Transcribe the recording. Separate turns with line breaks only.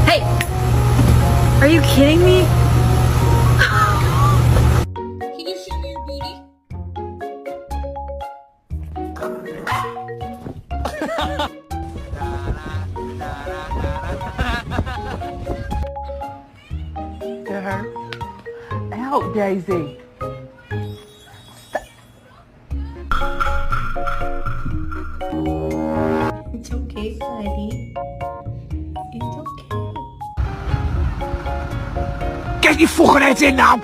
Hey! Are you kidding me?
Can you show me your booty?
It hurt. Out, Daisy.
It's okay, buddy. It's okay.
Get your fucking heads in now!